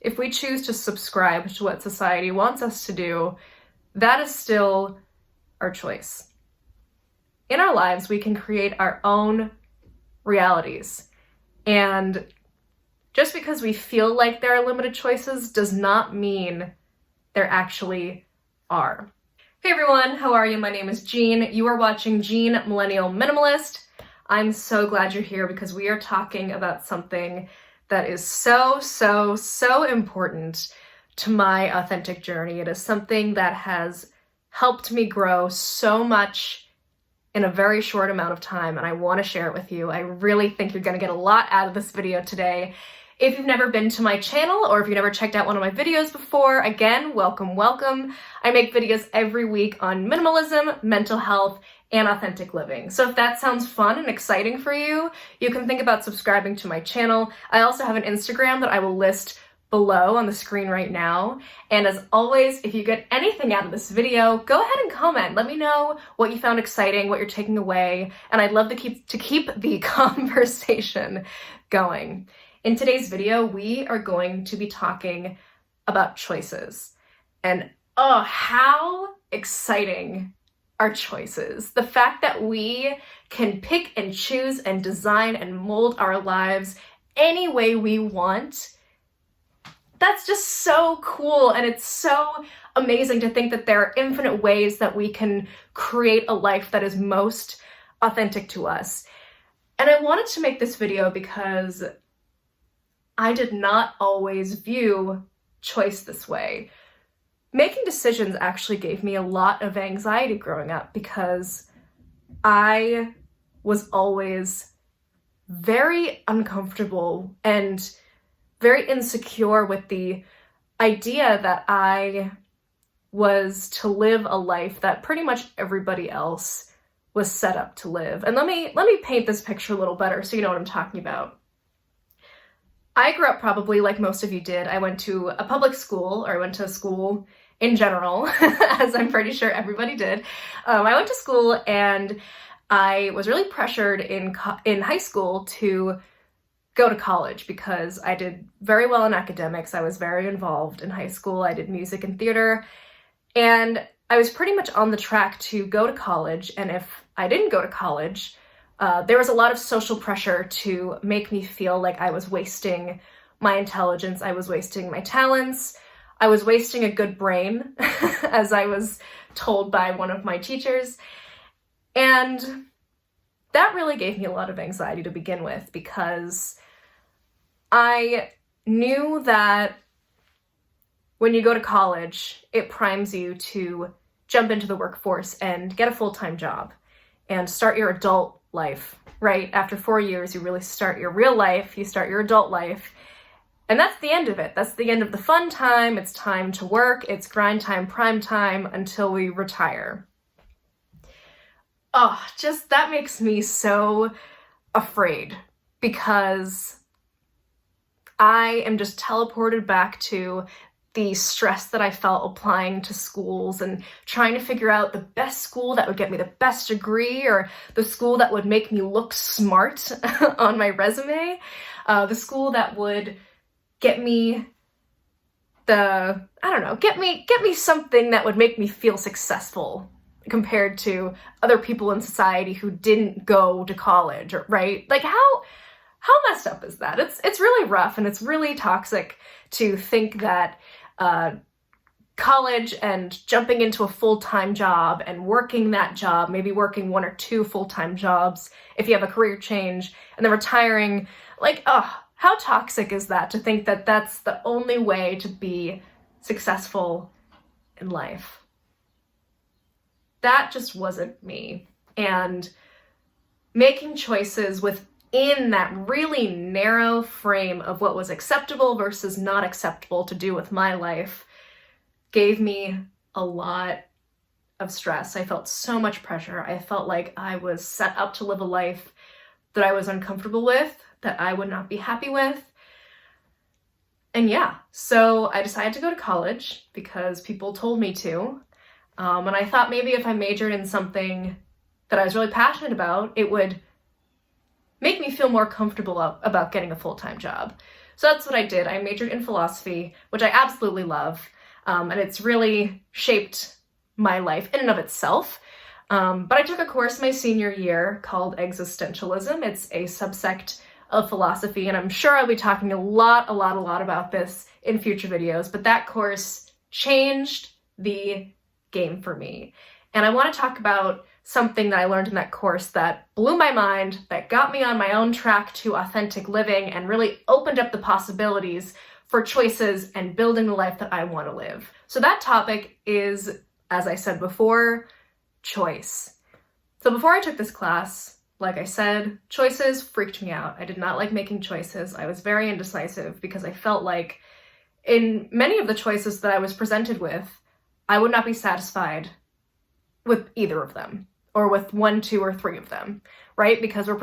if we choose to subscribe to what society wants us to do, that is still our choice. In our lives, we can create our own realities. And just because we feel like there are limited choices does not mean there actually are. Hey everyone, how are you? My name is Jean. You are watching Jean Millennial Minimalist. I'm so glad you're here because we are talking about something that is so important to my authentic journey. It is something that has helped me grow so much in a very short amount of time, and I want to share it with you. I really think you're going to get a lot out of this video today. If you've never been to my channel or if you've never checked out one of my videos before, again, welcome. I make videos every week on minimalism, mental health, and authentic living. So if that sounds fun and exciting for you, you can think about subscribing to my channel. I also have an Instagram that I will list below on the screen right now. And as always, if you get anything out of this video, go ahead and comment. Let me know what you found exciting, what you're taking away, and I'd love to keep the conversation going. In today's video, we are going to be talking about choices. And oh, how exciting are choices. The fact that we can pick and choose and design and mold our lives any way we want, that's just so cool. And it's so amazing to think that there are infinite ways that we can create a life that is most authentic to us. And I wanted to make this video because I did not always view choice this way. Making decisions actually gave me a lot of anxiety growing up because I was always very uncomfortable and very insecure with the idea that I was to live a life that pretty much everybody else was set up to live. And let me paint this picture a little better so you know what I'm talking about. I grew up probably like most of you did. I went to a public school, or I went to school in general, as I'm pretty sure everybody did. I went to school and I was really pressured in high school to go to college because I did very well in academics. I was very involved in high school. I did music and theater, and I was pretty much on the track to go to college. And if I didn't go to college, there was a lot of social pressure to make me feel like I was wasting my intelligence, I was wasting my talents, I was wasting a good brain, as I was told by one of my teachers. And that really gave me a lot of anxiety to begin with because I knew that when you go to college, it primes you to jump into the workforce and get a full-time job and start your adult life, right? After 4 years, you really start your real life, you start your adult life, and that's the end of it. That's the end of the fun time. It's time to work, it's grind time, prime time, until we retire. Oh, just that makes me so afraid because I am just teleported back to the stress that I felt applying to schools and trying to figure out the best school that would get me the best degree or the school that would make me look smart on my resume, the school that would get me get me something that would make me feel successful compared to other people in society who didn't go to college, right? Like how messed up is that? It's really rough and it's really toxic to think that college and jumping into a full-time job and working that job, maybe working 1 or 2 full-time jobs if you have a career change, and then retiring, like, oh, how toxic is that to think that that's the only way to be successful in life? That just wasn't me. And making choices within that really narrow frame of what was acceptable versus not acceptable to do with my life gave me a lot of stress. I felt so much pressure. I felt like I was set up to live a life that I was uncomfortable with, that I would not be happy with. And yeah, so I decided to go to college because people told me to. And I thought maybe if I majored in something that I was really passionate about, it would make me feel more comfortable about getting a full-time job. So that's what I did. I majored in philosophy, which I absolutely love, and it's really shaped my life in and of itself. But I took a course my senior year called Existentialism. It's a subsect of philosophy, and I'm sure I'll be talking a lot about this in future videos, but that course changed the game for me. And I want to talk about something that I learned in that course that blew my mind, that got me on my own track to authentic living and really opened up the possibilities for choices and building the life that I want to live. So that topic is, as I said before, choice. So before I took this class, like I said, choices freaked me out. I did not like making choices. I was very indecisive because I felt like in many of the choices that I was presented with, I would not be satisfied with either of them, or with 1, 2, or 3 of them, right? Because we're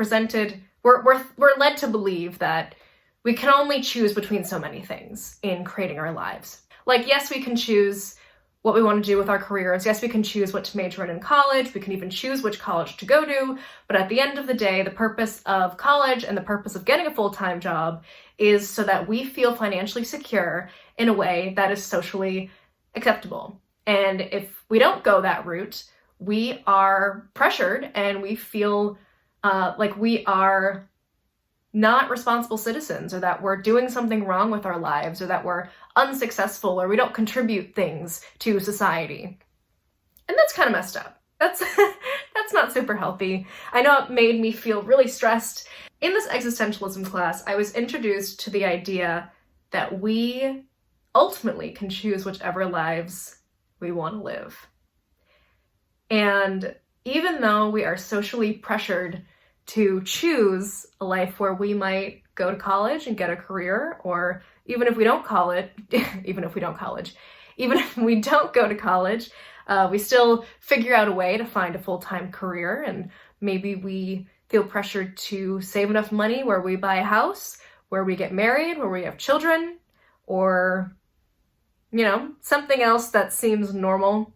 led to believe that we can only choose between so many things in creating our lives. Like, yes, we can choose what we want to do with our careers. Yes, we can choose what to major in college. We can even choose which college to go to. But at the end of the day, the purpose of college and the purpose of getting a full-time job is so that we feel financially secure in a way that is socially acceptable. And if we don't go that route, we are pressured and we feel like we are not responsible citizens, or that we're doing something wrong with our lives, or that we're unsuccessful, or we don't contribute things to society. And that's kind of messed up. That's not super healthy. I know it made me feel really stressed. In this existentialism class, I was introduced to the idea that we ultimately can choose whichever lives we want to live. And even though we are socially pressured to choose a life where we might go to college and get a career, or even if we don't go to college, we still figure out a way to find a full-time career, and maybe we feel pressured to save enough money where we buy a house, where we get married, where we have children, or, something else that seems normal.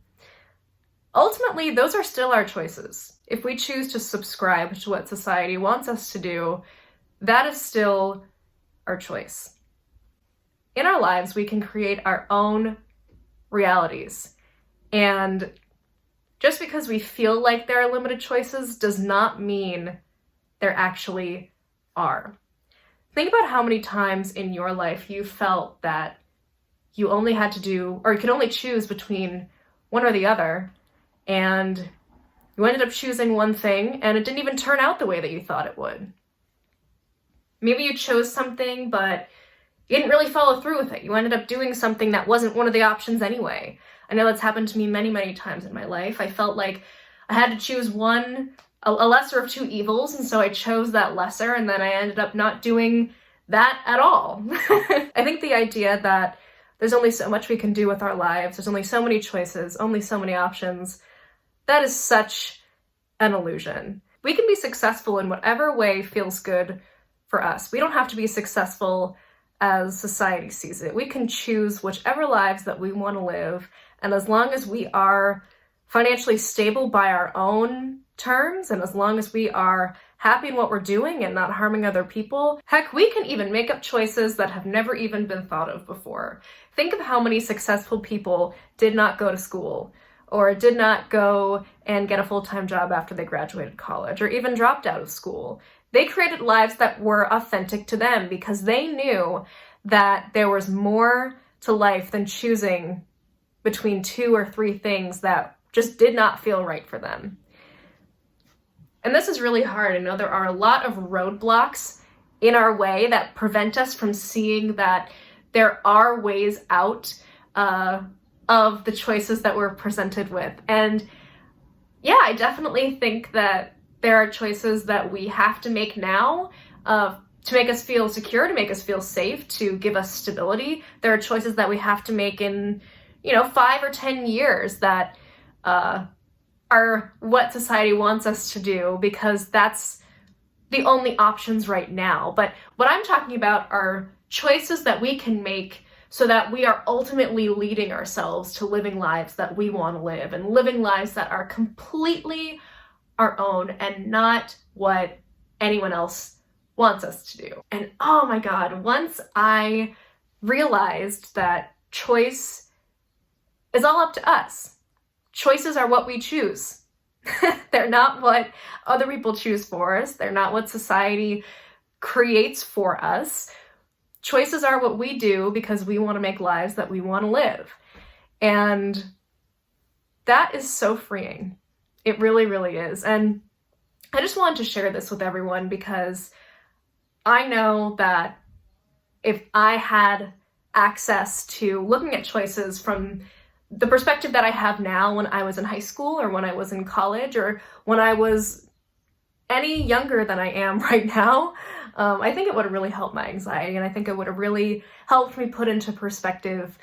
Ultimately, those are still our choices. If we choose to subscribe to what society wants us to do, that is still our choice. In our lives, we can create our own realities. And just because we feel like there are limited choices does not mean there actually are. Think about how many times in your life you felt that you only had to do, or you could only choose between one or the other, and you ended up choosing one thing and it didn't even turn out the way that you thought it would. Maybe you chose something, but you didn't really follow through with it. You ended up doing something that wasn't one of the options anyway. I know that's happened to me many, many times in my life. I felt like I had to choose a lesser of two evils, and so I chose that lesser, and then I ended up not doing that at all. I think the idea that there's only so much we can do with our lives, there's only so many choices, only so many options, that is such an illusion. We can be successful in whatever way feels good for us. We don't have to be successful as society sees it. We can choose whichever lives that we want to live, and as long as we are financially stable by our own terms, and as long as we are happy in what we're doing and not harming other people, heck, we can even make up choices that have never even been thought of before. Think of how many successful people did not go to school, or did not go and get a full-time job after they graduated college, or even dropped out of school. They created lives that were authentic to them because they knew that there was more to life than choosing between 2 or 3 things that just did not feel right for them. And this is really hard. I know there are a lot of roadblocks in our way that prevent us from seeing that there are ways out of the choices that we're presented with. And yeah, I definitely think that there are choices that we have to make now to make us feel secure, to make us feel safe, to give us stability. There are choices that we have to make in, 5 or 10 years that are what society wants us to do, because that's the only options right now. But what I'm talking about are choices that we can make so that we are ultimately leading ourselves to living lives that we want to live, and living lives that are completely our own and not what anyone else wants us to do. And oh my God, once I realized that choice is all up to us. Choices are what we choose. They're not what other people choose for us. They're not what society creates for us. Choices are what we do because we want to make lives that we want to live. And that is so freeing. It really, really is. And I just wanted to share this with everyone because I know that if I had access to looking at choices from the perspective that I have now when I was in high school or when I was in college or when I was any younger than I am right now, I think it would have really helped my anxiety, and I think it would have really helped me put into perspective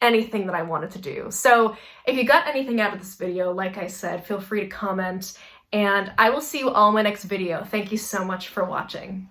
anything that I wanted to do. So if you got anything out of this video, like I said, feel free to comment, and I will see you all in my next video. Thank you so much for watching.